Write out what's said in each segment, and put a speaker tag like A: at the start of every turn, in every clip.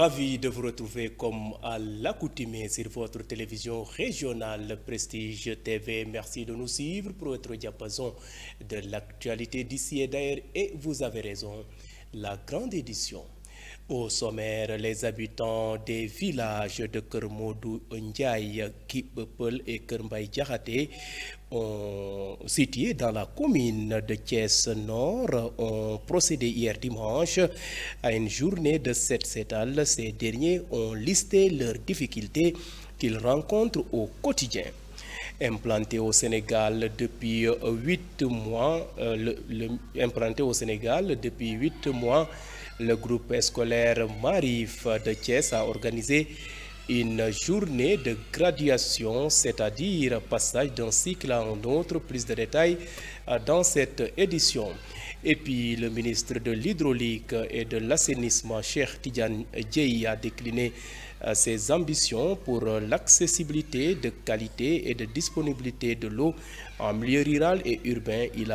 A: Ravi de vous retrouver comme à l'accoutumée sur votre télévision régionale Prestige TV. Merci de nous suivre pour être au diapason de l'actualité d'ici et d'ailleurs. Et vous avez raison, la grande édition. Au sommaire, les habitants des villages de Kermodou Ndiaye, Kipepel et Kermbaye Diakhaté, situés dans la commune de Thiès Nord, ont procédé hier dimanche à une journée de set-setal. Ces derniers ont listé leurs difficultés qu'ils rencontrent au quotidien. Implanté au Sénégal depuis 8 mois, le groupe scolaire Marif de Thiès a organisé une journée de graduation, c'est-à-dire passage d'un cycle à un autre. Plus de détails dans cette édition. Et puis le ministre de l'Hydraulique et de l'Assainissement, Cheikh Tidiane Dièye, a décliné ses ambitions pour l'accessibilité de qualité et de disponibilité de l'eau en milieu rural et urbain. Il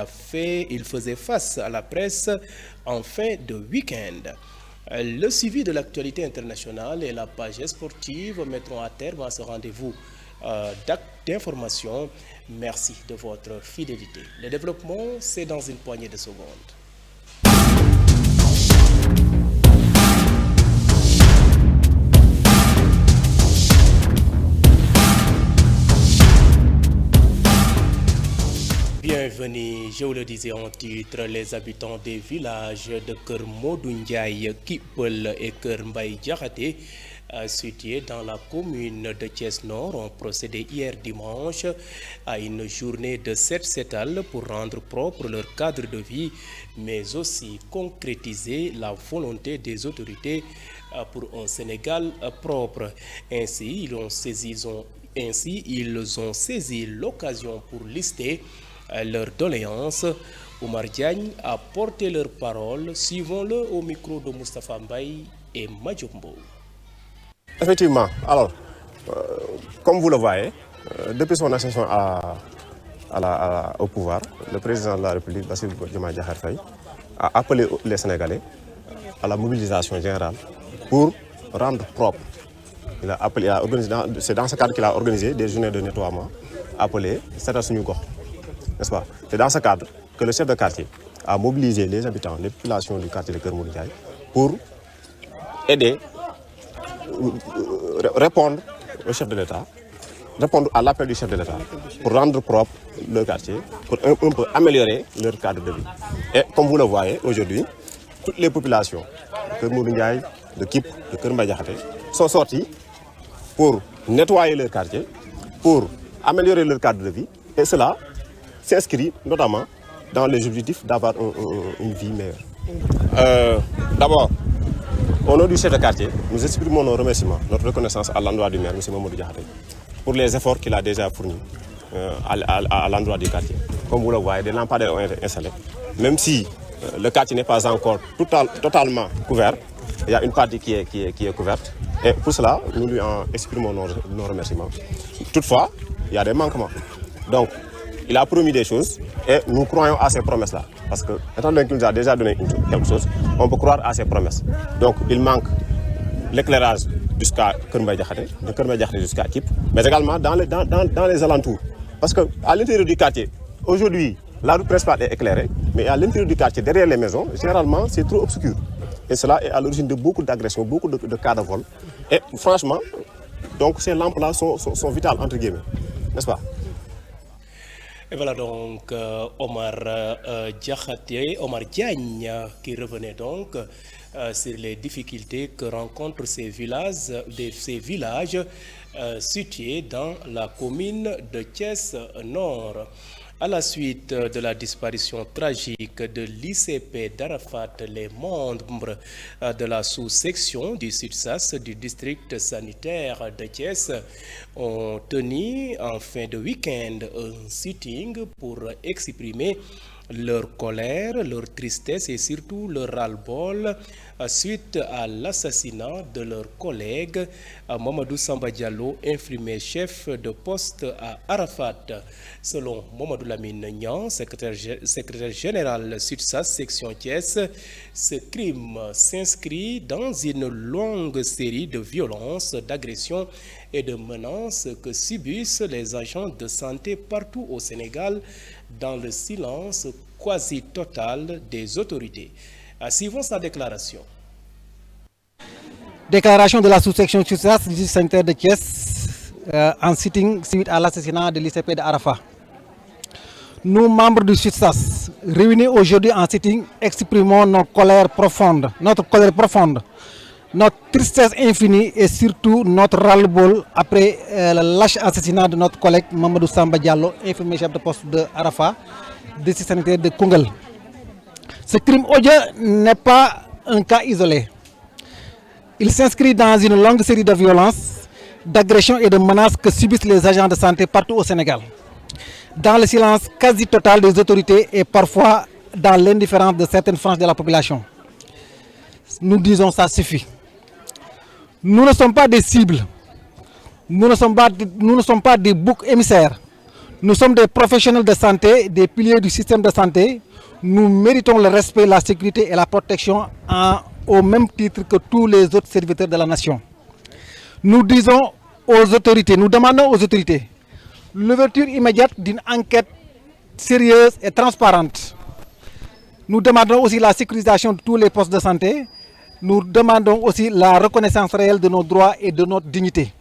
A: faisait face à la presse en fin de week-end. Le suivi de l'actualité internationale et la page sportive mettront à terme à ce rendez-vous d'information. Merci de votre fidélité. Le développement, c'est dans une poignée de secondes. Bienvenue, je vous le disais en titre, les habitants des villages de Kermodou Ndiaye, Kipel et Kermbaye Diakhaté, situés dans la commune de Thiès Nord, ont procédé hier dimanche à une journée de set-setal pour rendre propre leur cadre de vie, mais aussi concrétiser la volonté des autorités pour un Sénégal propre. Ainsi, ils ont saisi l'occasion pour lister leurs doléances. Oumar Diagne a porté leur parole. Suivons-le au micro de Moustapha Mbaye et Madjombo.
B: Effectivement, alors, comme vous le voyez, depuis son accession au pouvoir, le président de la République, Bassirou Diomaye Diakhar Faye, a appelé les Sénégalais à la mobilisation générale pour rendre propre. C'est dans ce cadre qu'il a organisé des journées de nettoiement appelées Setal Suñu Gox, n'est-ce pas? C'est dans ce cadre que le chef de quartier a mobilisé les habitants, les populations du quartier de Kermodou Ndiaye pour aider, répondre au chef de l'État, répondre à l'appel du chef de l'État pour rendre propre le quartier, pour un peu améliorer leur cadre de vie. Et comme vous le voyez aujourd'hui, toutes les populations de Kermodou Ndiaye, de Kip, de Kermbaye Diakhaté sont sorties pour nettoyer leur quartier, pour améliorer leur cadre de vie, et cela s'inscrit notamment dans les objectifs d'avoir une vie meilleure. D'abord, au nom du chef de quartier, nous exprimons nos remerciements, notre reconnaissance à l'endroit du maire, M. Mamadou Diakhaté, pour les efforts qu'il a déjà fournis à l'endroit du quartier. Comme vous le voyez, des lampadaires ont été installés. Même si le quartier n'est pas encore totalement couvert, il y a une partie qui est couverte. Et pour cela, nous lui en exprimons nos remerciements. Toutefois, il y a des manquements. Donc, il a promis des choses et nous croyons à ces promesses-là. Parce que, étant donné qu'il nous a déjà donné quelque chose, on peut croire à ces promesses. Donc, il manque l'éclairage jusqu'à Kermbaye Diakhaté, de Kermbaye Diakhaté jusqu'à Kip, mais également dans les alentours. Parce qu'à l'intérieur du quartier, aujourd'hui, la route principale est éclairée, mais à l'intérieur du quartier, derrière les maisons, généralement, c'est trop obscur. Et cela est à l'origine de beaucoup d'agressions, beaucoup de cas de vol. Et franchement, donc ces lampes-là sont vitales, entre guillemets. N'est-ce pas?
A: Et voilà donc Omar Diagne qui revenait donc sur les difficultés que rencontrent ces villages situés dans la commune de Thiès Nord. À la suite de la disparition tragique de l'ICP d'Arafat, les membres de la sous-section du Sud-Sas du district sanitaire de Thiès ont tenu en fin de week-end un sitting pour exprimer leur colère, leur tristesse et surtout leur ras-le-bol suite à l'assassinat de leur collègue Mamadou Samba Diallo, infirmier chef de poste à Arafat. Selon Mamadou Lamine Niang, secrétaire général SUTSAS section Thiès, ce crime s'inscrit dans une longue série de violences, d'agressions et de menaces que subissent les agents de santé partout au Sénégal dans le silence quasi total des autorités. Suivons sa déclaration.
C: Déclaration de la sous-section SUTSAS du district sanitaire de Thiès en sitting suite à l'assassinat de l'ICP de Arafat. Nous, membres du SUTSAS, réunis aujourd'hui en sitting, exprimons notre colère profonde, notre tristesse infinie et surtout notre ras-le-bol après le lâche assassinat de notre collègue Mamadou Samba Diallo, infirmier chef de poste de Arafat, district sanitaire de Koungheul. Ce crime odieux n'est pas un cas isolé. Il s'inscrit dans une longue série de violences, d'agressions et de menaces que subissent les agents de santé partout au Sénégal. Dans le silence quasi total des autorités et parfois dans l'indifférence de certaines franges de la population. Nous disons ça suffit. Nous ne sommes pas des cibles. Nous ne sommes pas des boucs émissaires. Nous sommes des professionnels de santé, des piliers du système de santé. Nous méritons le respect, la sécurité et la protection au même titre que tous les autres serviteurs de la nation. Nous disons aux autorités, nous demandons aux autorités l'ouverture immédiate d'une enquête sérieuse et transparente. Nous demandons aussi la sécurisation de tous les postes de santé. Nous demandons aussi la reconnaissance réelle de nos droits et de notre dignité.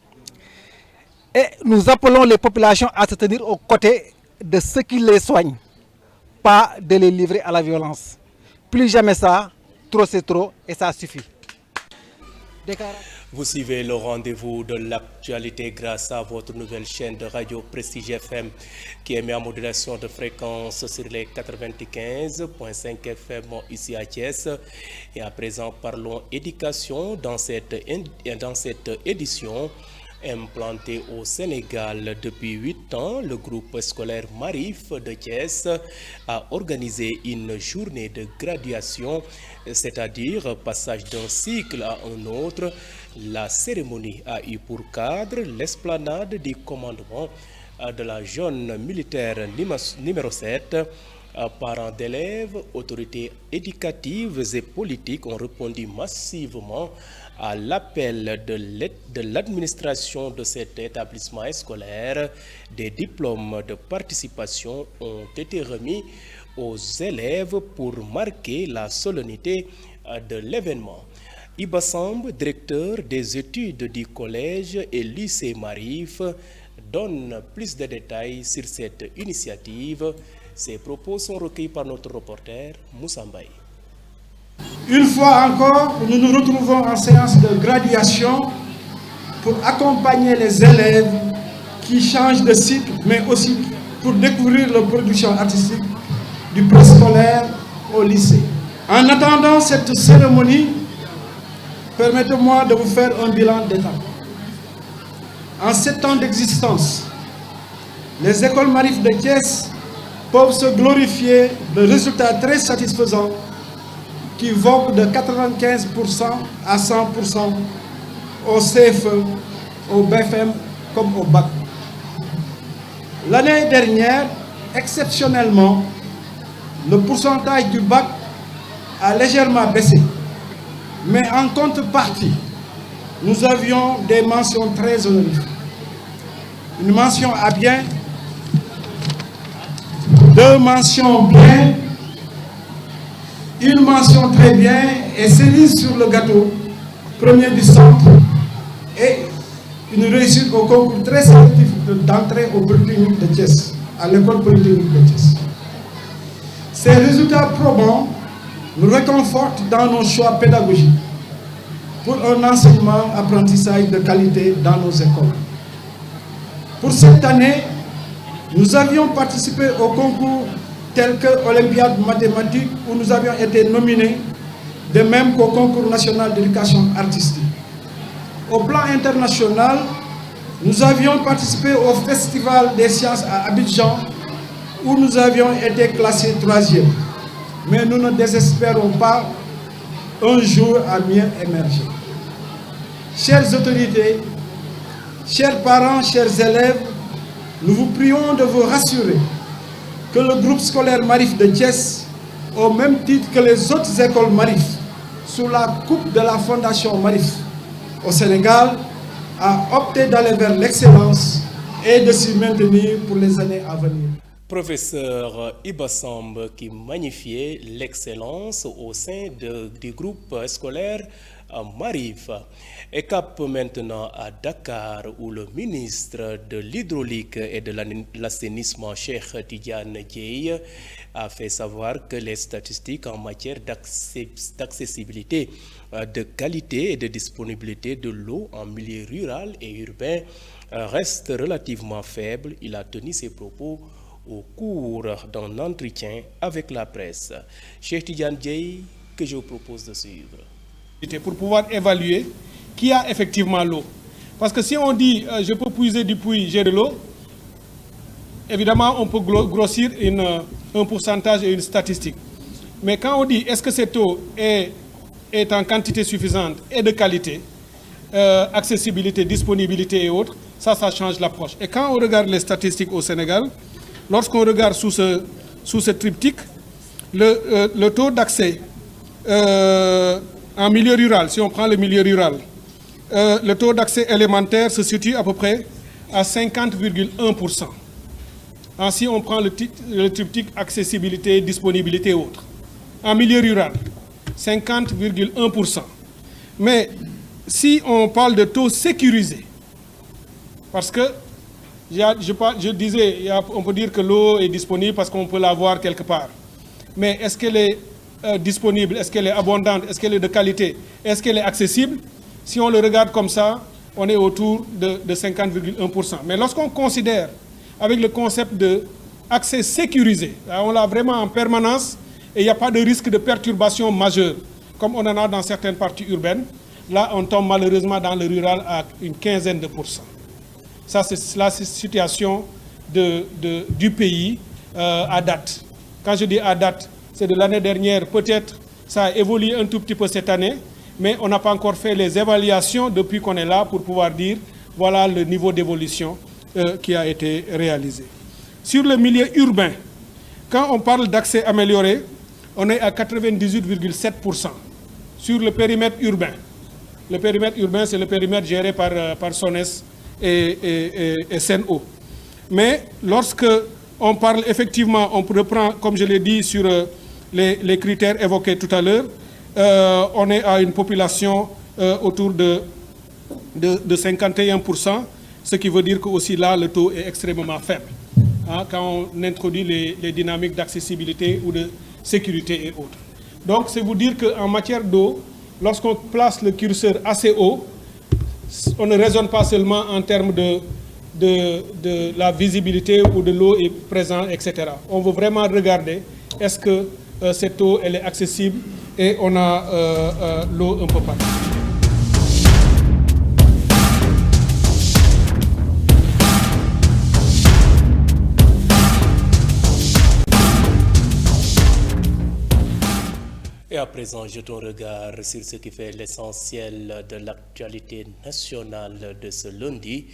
C: Et nous appelons les populations à se tenir aux côtés de ceux qui les soignent, pas de les livrer à la violence. Plus jamais ça, trop c'est trop et ça suffit.
A: Vous suivez le rendez-vous de l'actualité grâce à votre nouvelle chaîne de radio Prestige FM qui émet en modulation de fréquence sur les 95.5 FM ici à Thiès. Et à présent, parlons éducation dans cette édition. Implanté au Sénégal depuis 8 ans, le groupe scolaire Marif de Thiès a organisé une journée de graduation, c'est-à-dire passage d'un cycle à un autre. La cérémonie a eu pour cadre l'esplanade du commandement de la zone militaire numéro 7. Parents d'élèves, autorités éducatives et politiques ont répondu massivement à l'appel de l'administration de cet établissement scolaire. Des diplômes de participation ont été remis aux élèves pour marquer la solennité de l'événement. Iba Samb, directeur des études du collège et lycée Marif, donne plus de détails sur cette initiative. Ces propos sont recueillis par notre reporter Moussa Mbaye.
D: Une fois encore, nous nous retrouvons en séance de graduation pour accompagner les élèves qui changent de cycle, mais aussi pour découvrir leur production artistique du préscolaire au lycée. En attendant cette cérémonie, permettez-moi de vous faire un bilan d'étape. En 7 ans d'existence, les écoles Marif de Thiès peuvent se glorifier de résultats très satisfaisants qui voguent de 95% à 100% au CFE, au BFM comme au bac. L'année dernière, exceptionnellement, le pourcentage du bac a légèrement baissé. Mais en contrepartie, nous avions des mentions très honorifiques. Une mention à bien, 2 mentions bien, une mention très bien et cerise sur le gâteau, premier du centre, et une réussite au concours très sélectif d'entrée au Polytechnique de Thiès, à l'école Polytechnique de Thiès. Ces résultats probants nous réconfortent dans nos choix pédagogiques pour un enseignement-apprentissage de qualité dans nos écoles. Pour cette année, nous avions participé au concours tel que Olympiade mathématique où nous avions été nominés, de même qu'au concours national d'éducation artistique. Au plan international, nous avions participé au Festival des sciences à Abidjan, où nous avions été classés 3e. Mais nous ne désespérons pas un jour à mieux émerger. Chères autorités, chers parents, chers élèves, nous vous prions de vous rassurer que le groupe scolaire Marif de Thiès, au même titre que les autres écoles Marif, sous la coupe de la Fondation Marif au Sénégal, a opté d'aller vers l'excellence et de s'y maintenir pour les années à venir.
A: Professeur Iba Samb qui magnifiait l'excellence au sein du groupe scolaire Marif. Et cap maintenant à Dakar où le ministre de l'Hydraulique et de l'Assainissement, Cheikh Tidiane Dièye, a fait savoir que les statistiques en matière d'accessibilité, de qualité et de disponibilité de l'eau en milieu rural et urbain restent relativement faibles. Il a tenu ses propos au cours d'un entretien avec la presse. Cheikh Tidiane Dièye, que je vous propose de suivre.
E: Pour pouvoir évaluer qui a effectivement l'eau. Parce que si on dit je peux puiser du puits, j'ai de l'eau, évidemment on peut grossir un pourcentage et une statistique. Mais quand on dit est-ce que cette eau est en quantité suffisante et de qualité, accessibilité, disponibilité et autres, ça change l'approche. Et quand on regarde les statistiques au Sénégal, lorsqu'on regarde sous ce triptyque, le taux d'accès en milieu rural, si on prend le milieu rural, le taux d'accès élémentaire se situe à peu près à 50,1%. Ainsi, on prend le triptyque accessibilité, disponibilité et autres. En milieu rural, 50,1%. Mais si on parle de taux sécurisé, parce que je disais, on peut dire que l'eau est disponible parce qu'on peut l'avoir quelque part. Mais est-ce qu'elle est disponible? Est-ce qu'elle est abondante? Est-ce qu'elle est de qualité? Est-ce qu'elle est accessible? Si on le regarde comme ça, on est autour de 50,1%. Mais lorsqu'on considère avec le concept d'accès sécurisé, là, on l'a vraiment en permanence et il n'y a pas de risque de perturbation majeure, comme on en a dans certaines parties urbaines. Là, on tombe malheureusement dans le rural à une quinzaine de pourcents. Ça, c'est la situation du pays à date. Quand je dis à date, c'est de l'année dernière, peut-être ça a évolué un tout petit peu cette année, mais on n'a pas encore fait les évaluations depuis qu'on est là pour pouvoir dire voilà le niveau d'évolution qui a été réalisé. Sur le milieu urbain, quand on parle d'accès amélioré, on est à 98,7% sur le périmètre urbain. Le périmètre urbain, c'est le périmètre géré par SONES et Sen'Eau. Mais lorsque on parle effectivement, on reprend, comme je l'ai dit, sur les critères évoqués tout à l'heure, on est à une population autour de 51%, ce qui veut dire que aussi là, le taux est extrêmement faible. Hein, quand on introduit les dynamiques d'accessibilité ou de sécurité et autres. Donc, c'est vous dire qu'en matière d'eau, lorsqu'on place le curseur assez haut, on ne raisonne pas seulement en termes de la visibilité où de l'eau est présente, etc. On veut vraiment regarder est-ce que cette eau elle est accessible et on a l'eau un peu partout.
A: Et à présent, jetons un regard sur ce qui fait l'essentiel de l'actualité nationale de ce lundi.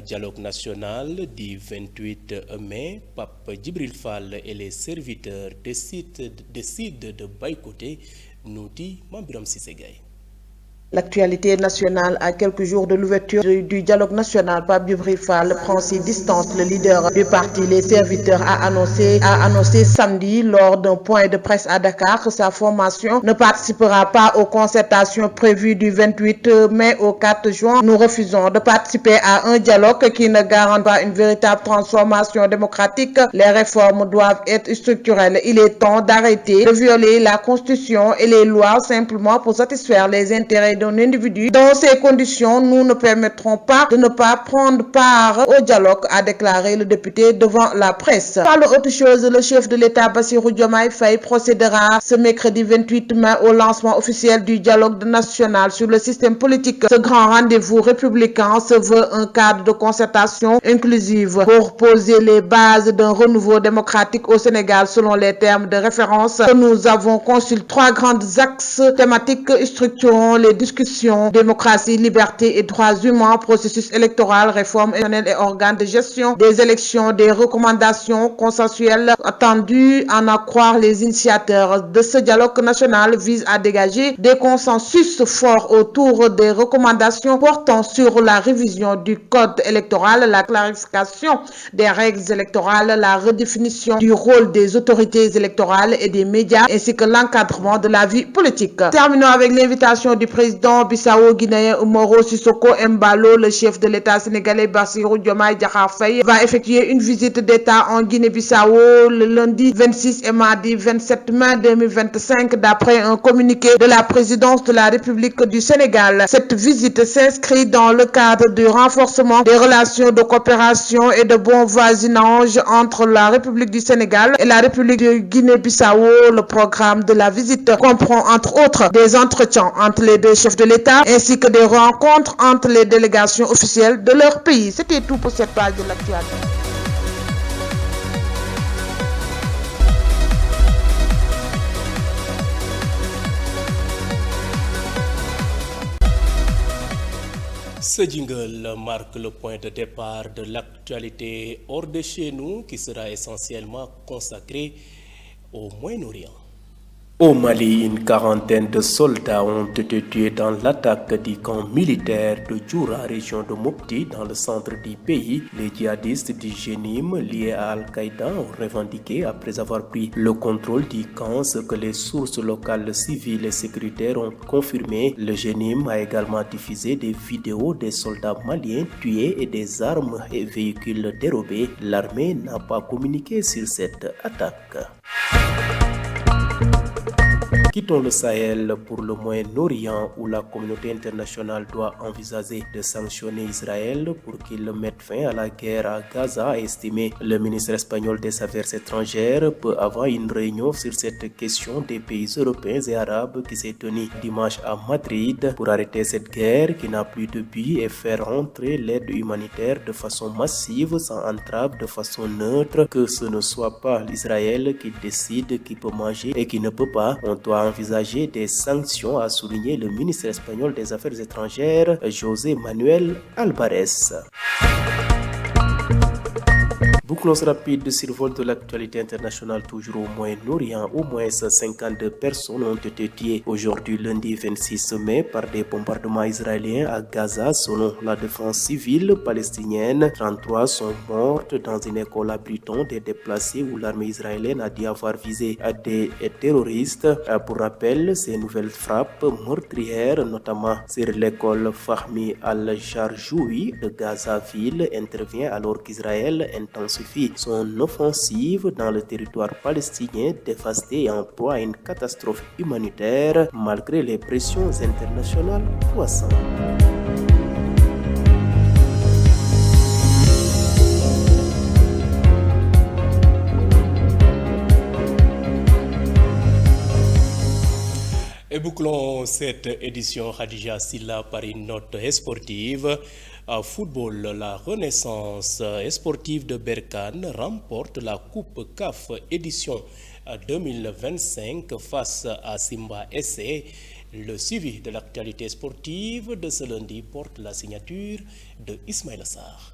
A: Dialogue national du 28 mai, Pape Djibril Fall et les serviteurs décident de boycotter, nous dit Mambiram Sissegaye.
F: L'actualité nationale, à quelques jours de l'ouverture du dialogue national, Pape Djibril Fall prend ses distances. Le leader du parti Les Serviteurs a annoncé samedi lors d'un point de presse à Dakar que sa formation ne participera pas aux concertations prévues du 28 mai au 4 juin. Nous refusons de participer à un dialogue qui ne garantit pas une véritable transformation démocratique. Les réformes doivent être structurelles. Il est temps d'arrêter de violer la Constitution et les lois simplement pour satisfaire les intérêts travail d'un individu. Dans ces conditions, nous ne permettrons pas de ne pas prendre part au dialogue, a déclaré le député devant la presse. Par autre chose, le chef de l'État Bassirou Diomaye Faye procédera ce mercredi 28 mai au lancement officiel du dialogue national sur le système politique. Ce grand rendez-vous républicain se veut un cadre de concertation inclusive pour poser les bases d'un renouveau démocratique au Sénégal selon les termes de référence que nous avons conçus. 3 grands axes thématiques structurant les discussions: démocratie, liberté et droits humains, processus électoral, réforme électorale et organes de gestion des élections. Des recommandations consensuelles attendues, en à croire les initiateurs de ce dialogue national, visent à dégager des consensus forts autour des recommandations portant sur la révision du code électoral, la clarification des règles électorales, la redéfinition du rôle des autorités électorales et des médias, ainsi que l'encadrement de la vie politique. Terminons avec l'invitation du président bissau-guinéen Umaro Sissoko Embalo. Le chef de l'État sénégalais Bassirou Diomaye Diakhar Faye va effectuer une visite d'État en Guinée-Bissau le lundi 26 et mardi 27 mai 2025, d'après un communiqué de la présidence de la République du Sénégal. Cette visite s'inscrit dans le cadre du renforcement des relations de coopération et de bon voisinage entre la République du Sénégal et la République de Guinée-Bissau. Le programme de la visite comprend entre autres des entretiens entre les deux chefs de l'État ainsi que des rencontres entre les délégations officielles de leur pays. C'était tout pour cette page de l'actualité.
A: Ce jingle marque le point de départ de l'actualité hors de chez nous qui sera essentiellement consacrée au Moyen-Orient. Au Mali, une quarantaine de soldats ont été tués dans l'attaque du camp militaire de Djoura, région de Mopti, dans le centre du pays. Les djihadistes du Jénim liés à Al-Qaïda ont revendiqué, après avoir pris le contrôle du camp, ce que les sources locales civiles et sécuritaires ont confirmé. Le Jénim a également diffusé des vidéos des soldats maliens tués et des armes et véhicules dérobés. L'armée n'a pas communiqué sur cette attaque. Quittons le Sahel pour le Moyen-Orient où la communauté internationale doit envisager de sanctionner Israël pour qu'il mette fin à la guerre à Gaza, a estimé le ministre espagnol des Affaires étrangères peu avant une réunion sur cette question des pays européens et arabes qui s'est tenue dimanche à Madrid pour arrêter cette guerre qui n'a plus de but et faire entrer l'aide humanitaire de façon massive, sans entrave, de façon neutre, que ce ne soit pas l'Israël qui décide qui peut manger et qui ne peut pas. On doit envisager des sanctions, a souligné le ministre espagnol des Affaires étrangères, José Manuel Alvarez. Bouclons rapide survol de l'actualité internationale toujours au Moyen-Orient. Au moins 52 personnes ont été tuées aujourd'hui lundi 26 mai par des bombardements israéliens à Gaza selon la défense civile palestinienne. 33 sont mortes dans une école abritant des déplacés où l'armée israélienne a dit avoir visé des terroristes. Pour rappel, ces nouvelles frappes meurtrières, notamment sur l'école Fahmi al-Jarjoui de Gaza-Ville, intervient alors qu'Israël intensifie son offensive dans le territoire palestinien dévasté et en proie à une catastrophe humanitaire malgré les pressions internationales croissantes. Et bouclons cette édition Khadija Silla par une note sportive. Football, la renaissance sportive de Berkane remporte la Coupe CAF édition 2025 face à Simba SC. Le suivi de l'actualité sportive de ce lundi porte la signature de Ismaïla Sarr.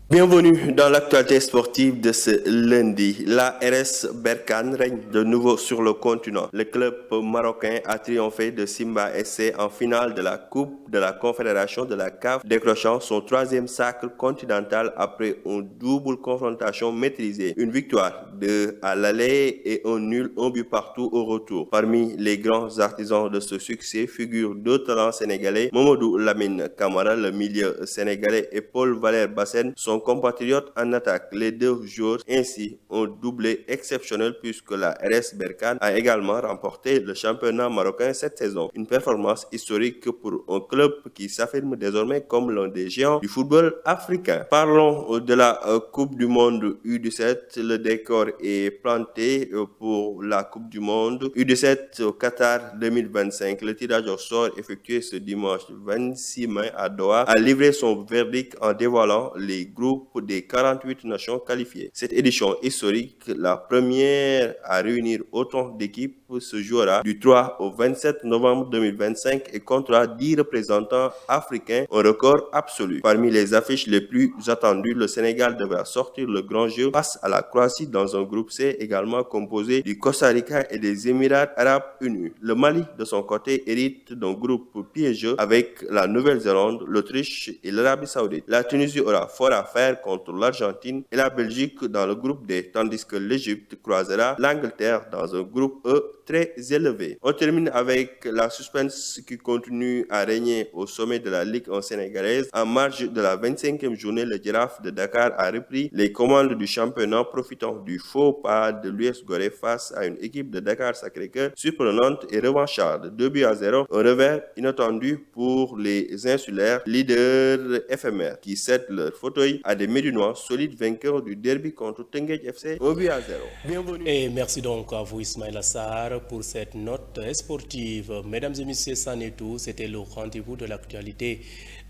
G: Bienvenue dans l'actualité sportive de ce lundi. La RS Berkane règne de nouveau sur le continent. Le club marocain a triomphé de Simba SC en finale de la Coupe de la Confédération de la CAF, décrochant son 3e sacre continental après une double confrontation maîtrisée. Une victoire 2 à l'aller et un nul, un but partout au retour. Parmi les grands artisans de ce succès figurent deux talents sénégalais, Mamadou Lamine Camara, le milieu sénégalais, et Paul Valère Bassène, son son compatriote en attaque. Les deux joueurs ainsi ont doublé exceptionnel puisque la RS Berkane a également remporté le championnat marocain cette saison. Une performance historique pour un club qui s'affirme désormais comme l'un des géants du football africain. Parlons de la Coupe du Monde U17. Le décor est planté pour la Coupe du Monde U17 au Qatar 2025. Le tirage au sort effectué ce dimanche 26 mai à Doha a livré son verdict en dévoilant les groupes des 48 nations qualifiées. Cette édition historique, la première à réunir autant d'équipes, se jouera du 3 au 27 novembre 2025 et comptera 10 représentants africains, un record absolu. Parmi les affiches les plus attendues, le Sénégal devra sortir le grand jeu face à la Croatie dans un groupe C également composé du Costa Rica et des Émirats arabes unis. Le Mali, de son côté, hérite d'un groupe piégeux avec la Nouvelle-Zélande, l'Autriche et l'Arabie Saoudite. La Tunisie aura fort à faire contre l'Argentine et la Belgique dans le groupe D, tandis que l'Égypte croisera l'Angleterre dans un groupe E très élevé. On termine avec la suspense qui continue à régner au sommet de la Ligue 1 sénégalaise. En marge de la 25e journée, le Giraffe de Dakar a repris les commandes du championnat, profitant du faux pas de l'US Gorée face à une équipe de Dakar Sacré-Cœur surprenante et revancharde. 2-0, un revers inattendu pour les insulaires, leaders éphémères, qui cèdent leur fauteuil à des Médinois solides vainqueurs du derby contre Teungueth FC 1-0. Bienvenue.
A: Et merci donc à vous Ismaïla Sarr pour cette note sportive. Mesdames et messieurs, ça n'est tout. C'était le rendez-vous de l'actualité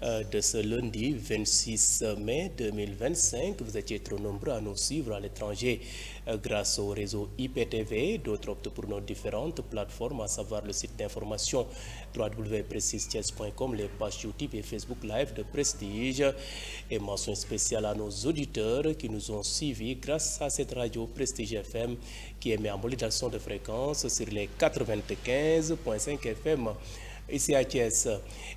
A: de ce lundi 26 mai 2025. Vous étiez trop nombreux à nous suivre à l'étranger grâce au réseau IPTV. D'autres optent pour nos différentes plateformes, à savoir le site d'information www.prestigethies.com, les pages YouTube et Facebook Live de Prestige. Et mention spéciale à nos auditeurs qui nous ont suivis grâce à cette radio Prestige FM qui émet en modulation de fréquence sur les 95.5 FM ici à Thiès,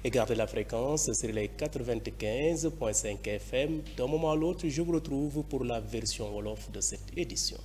A: et gardez la fréquence sur les 95.5 FM. D'un moment à l'autre, je vous retrouve pour la version Wolof de cette édition.